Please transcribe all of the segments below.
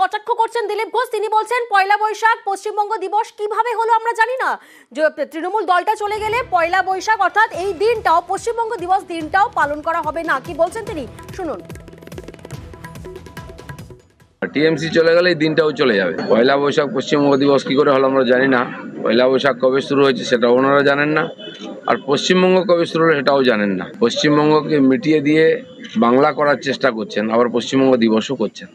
কটাক্ষ করছেন দিলীপ ঘোষ। তিনি বলছেন পয়লা বৈশাখ পশ্চিমবঙ্গ দিবস কিভাবে হলো আমরা জানি না, যে তৃণমূল দলটা চলে গেলে পয়লা বৈশাখ অর্থাৎ এই দিনটাও পশ্চিমবঙ্গ দিবস দিনটাও পালন করা হবে না। কি বলছেন তিনি, শুনুন। টিএমসি চলে গেলে এই দিনটাও চলে যাবে। পয়লা বৈশাখ পশ্চিমবঙ্গ দিবস কি করে হলো আমরা জানি না। পয়লা বৈশাখ কবে শুরু হয়েছে সেটা ওনারা জানেন না, আর পশ্চিমবঙ্গ কবে শুরু হলো সেটাও জানেন না। পশ্চিমবঙ্গকে মিটিয়ে দিয়ে বাংলা করার চেষ্টা করছেন, আবার পশ্চিমবঙ্গ দিবসও করছেন।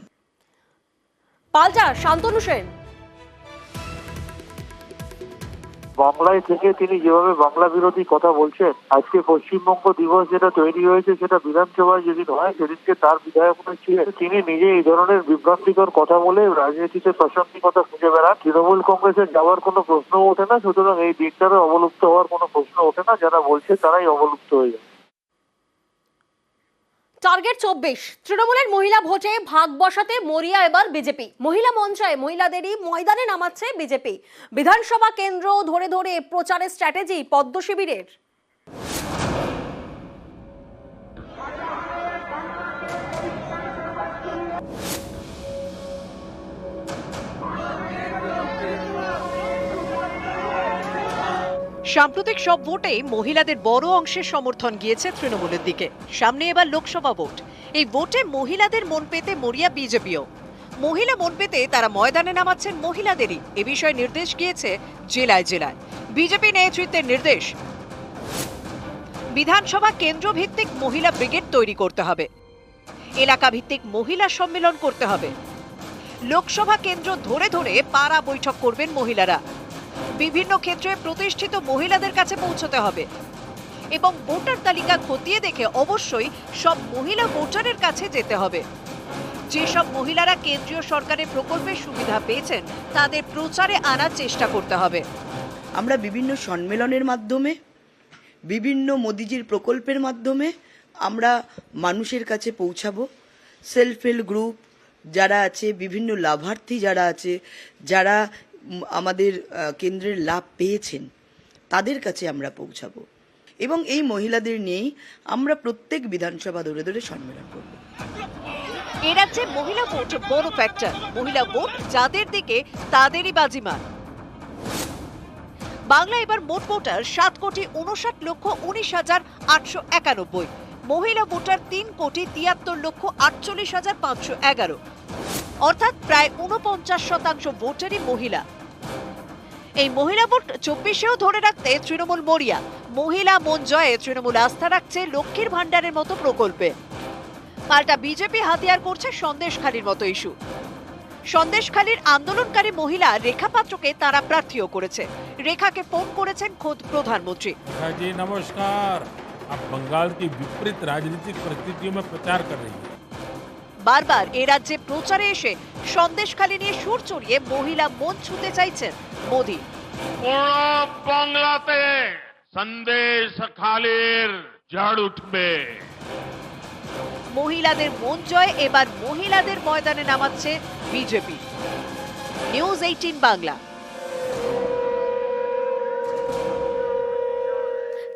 পাল্টা শান্তনু সেন। বাংলায় থেকে তিনি যেভাবে বাংলা বিরোধী কথা বলছেন, আজকে পশ্চিমবঙ্গ দিবস যেটা তৈরি হয়েছে সেটা বিধানসভায় যেদিন হয় সেদিনকে তার বিধায়ক ছিলেন, তিনি নিজে এই ধরনের বিভ্রান্তিকর কথা বলে রাজনীতিতে প্রাসঙ্গিকতা খুঁজে বেড়ান। তৃণমূল কংগ্রেসের যাওয়ার কোনো প্রশ্ন ওঠে না, সুতরাং এই দিনটারও অবলুপ্ত হওয়ার কোনো প্রশ্ন ওঠে না। যারা বলছে তারাই অবলুপ্ত হয়ে যায়। টার্গেট 24, তৃণমূলের মহিলা ভোটে ভাগ বসাতে মরিয়া এবার বিজেপি। মহিলা মঞ্চে মহিলাদেরই ময়দানে নামাচ্ছে বিজেপি। বিধানসভা কেন্দ্র ধরে ধরে প্রচারের স্ট্র্যাটেজি পদ্ম শিবিরের। সাম্প্রতিক সব ভোটে মহিলাদের বড় অংশের সমর্থন গিয়েছে তৃণমূলের দিকে। সামনে এবার লোকসভা ভোট। এই ভোটে মহিলাদের মন পেতে মরিয়া বিজেপিও। মহিলা মন পেতে তারা ময়দানে নামাচ্ছেন মহিলাদেরই। এ বিষয়ে নির্দেশ গিয়েছে জেলায় জেলায়। বিজেপি নেতৃত্বের নির্দেশ, বিধানসভা কেন্দ্র ভিত্তিক মহিলা ব্রিগেড তৈরি করতে হবে, এলাকা ভিত্তিক মহিলা সম্মেলন করতে হবে, লোকসভা কেন্দ্র ধরে ধরে পাড়া বৈঠক করবেন মহিলারা, বিভিন্ন ক্ষেত্রে প্রতিষ্ঠিত মহিলাদের কাছে পৌঁছতে হবে এবং ভোটার তালিকা খতিয়ে দেখে অবশ্যই সব মহিলা ভোটারের কাছে যেতে হবে। যেসব মহিলারা কেন্দ্রীয় সরকারের প্রকল্পের সুবিধা পেয়েছেন তাদের প্রচারে আনার চেষ্টা করতে হবে। আমরা বিভিন্ন সম্মেলনের মাধ্যমে, বিভিন্ন মোদিজির প্রকল্পের মাধ্যমে আমরা মানুষের কাছে পৌঁছাবো। সেলফ হেল্প গ্রুপ যারা আছে, বিভিন্ন লাভার্থী যারা আছে, যারা আমাদের কেন্দ্রের লাভ পেয়েছেন তাদের কাছে আমরা পৌঁছাবো এবং এই মহিলাদের নিয়েই আমরা প্রত্যেক বিধানসভা ধরে ধরে সম্মেলন করব। এ রাজ্যে মহিলা ভোট বড় ফ্যাক্টর। মহিলা ভোট যাদের দিকে তাদেরই বাজিমাত। বাংলা এবার মোট ভোটার 7,59,19,891। মহিলা ভোটার 3,73,48,511, অর্থাৎ প্রায় 49% ভোটারই মহিলা। এই মহিলা ভোট 24-এও ধরে রাখতে তৃণমূল মরিয়া। মহিলা মন জয়ে তৃণমূল আস্থা রাখছে লক্ষ্মীর ভান্ডারের মতো প্রকল্পে। পাল্টা বিজেপি হাতিয়ার করছে সন্দেশখালীর মতো ইস্যু। সন্দেশখালীর আন্দোলনকারী মহিলা রেখা পাত্রকে তারা প্রার্থীও করেছে। রেখাকে ফোন করেছেন খোদ প্রধানমন্ত্রী। जी नमस्कार, आप बंगाल की विपरीत राजनीतिक परिस्थितियों में प्रचार कर रही हैं। বারবার এ রাজ্যে প্রচারে এসে সন্দেশখালী নিয়ে সুর চড়িয়ে মহিলা মন ছুঁতে চাইছেন মোদি। বাংলাতে সন্দেশখালীর ঝড় উঠবে। মহিলাদের মন জয় এবার মহিলাদের ময়দানে নামাচ্ছে বিজেপি। নিউজ 18 বাংলা।